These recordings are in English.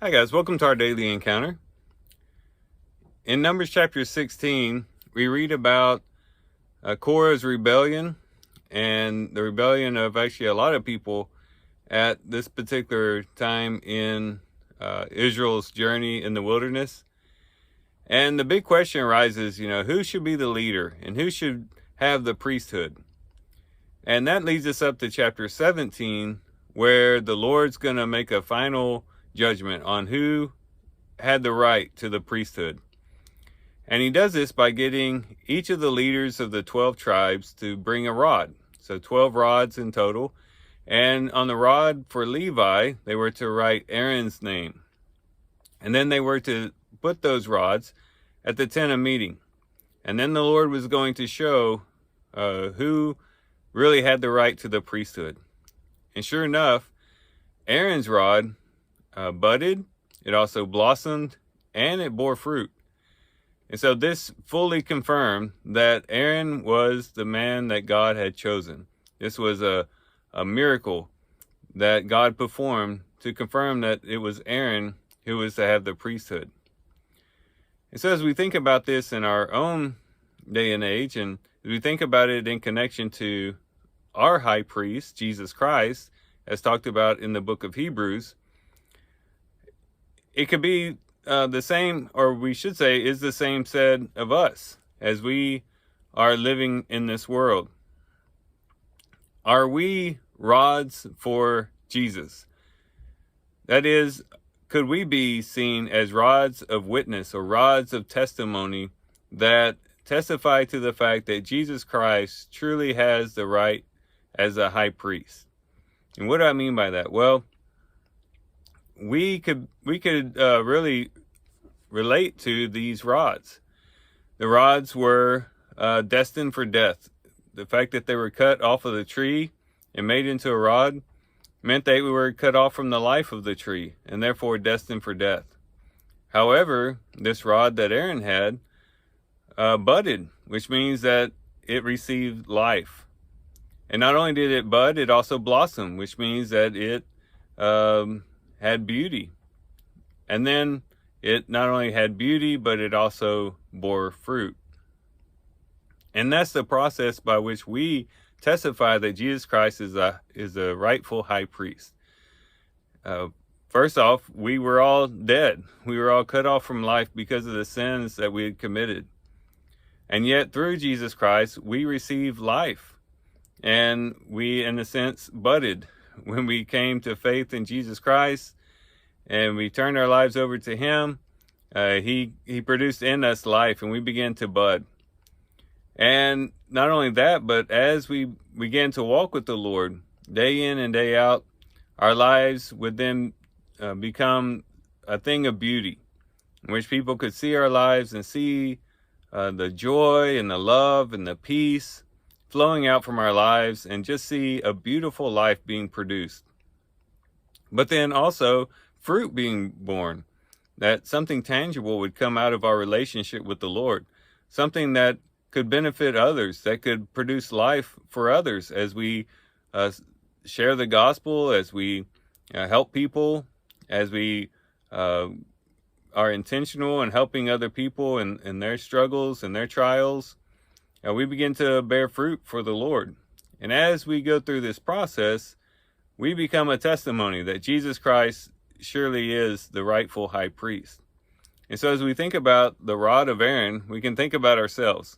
Hi guys, welcome to our daily encounter. In Numbers chapter 16, we read about Korah's rebellion and the rebellion of actually a lot of people at this particular time in Israel's journey in the wilderness. And the big question arises, who should be the leader and who should have the priesthood? And that leads us up to chapter 17, where the Lord's going to make a final judgment on who had the right to the priesthood. And he does this by getting each of the leaders of the 12 tribes to bring a rod. So 12 rods in total. And on the rod for Levi, they were to write Aaron's name. And then they were to put those rods at the tent of meeting. And then the Lord was going to show who really had the right to the priesthood. And sure enough, Aaron's rod budded, it also blossomed, and it bore fruit. And so this fully confirmed that Aaron was the man that God had chosen. This was a miracle that God performed to confirm that it was Aaron who was to have the priesthood. And so as we think about this in our own day and age, and as we think about it in connection to our high priest, Jesus Christ, as talked about in the book of Hebrews, it could be the same, or we should say, is the same said of us as we are living in this world. Are we rods for Jesus? That is, could we be seen as rods of witness or rods of testimony that testify to the fact that Jesus Christ truly has the right as a high priest? And what do I mean by that? Well, we could really relate to these rods. The rods were destined for death. The fact that they were cut off of the tree and made into a rod meant they were cut off from the life of the tree and therefore destined for death. However, this rod that Aaron had budded, which means that it received life. And not only did it bud, it also blossomed, which means that it had beauty. And then it not only had beauty, but it also bore fruit. And that's the process by which we testify that Jesus Christ is a rightful high priest. First off, we were all dead. We were all cut off from life because of the sins that we had committed. And yet through Jesus Christ, we received life. And we, in a sense, budded when we came to faith in Jesus Christ and we turned our lives over to him. He produced in us life, and we began to bud. And not only that, but as we began to walk with the Lord day in and day out, our lives would then become a thing of beauty, in which people could see our lives and see the joy and the love and the peace flowing out from our lives, and just see a beautiful life being produced. But then also fruit being born, that something tangible would come out of our relationship with the Lord, something that could benefit others, that could produce life for others as we share the gospel, as we help people, as we are intentional in helping other people in their struggles and their trials. We begin to bear fruit for the Lord. And as we go through this process, we become a testimony that Jesus Christ surely is the rightful high priest. And so as we think about the rod of Aaron, we can think about ourselves.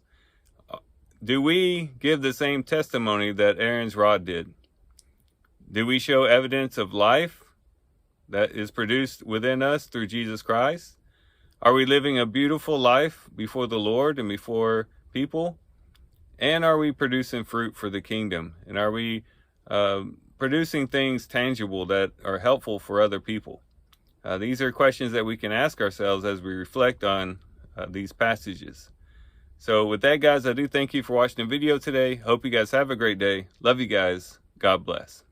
Do we give the same testimony that Aaron's rod did? Do we show evidence of life that is produced within us through Jesus Christ? Are we living a beautiful life before the Lord and before people? And are we producing fruit for the kingdom? And are we producing things tangible that are helpful for other people? These are questions that we can ask ourselves as we reflect on these passages. So with that, guys, I do thank you for watching the video today. Hope you guys have a great day. Love you guys. God bless.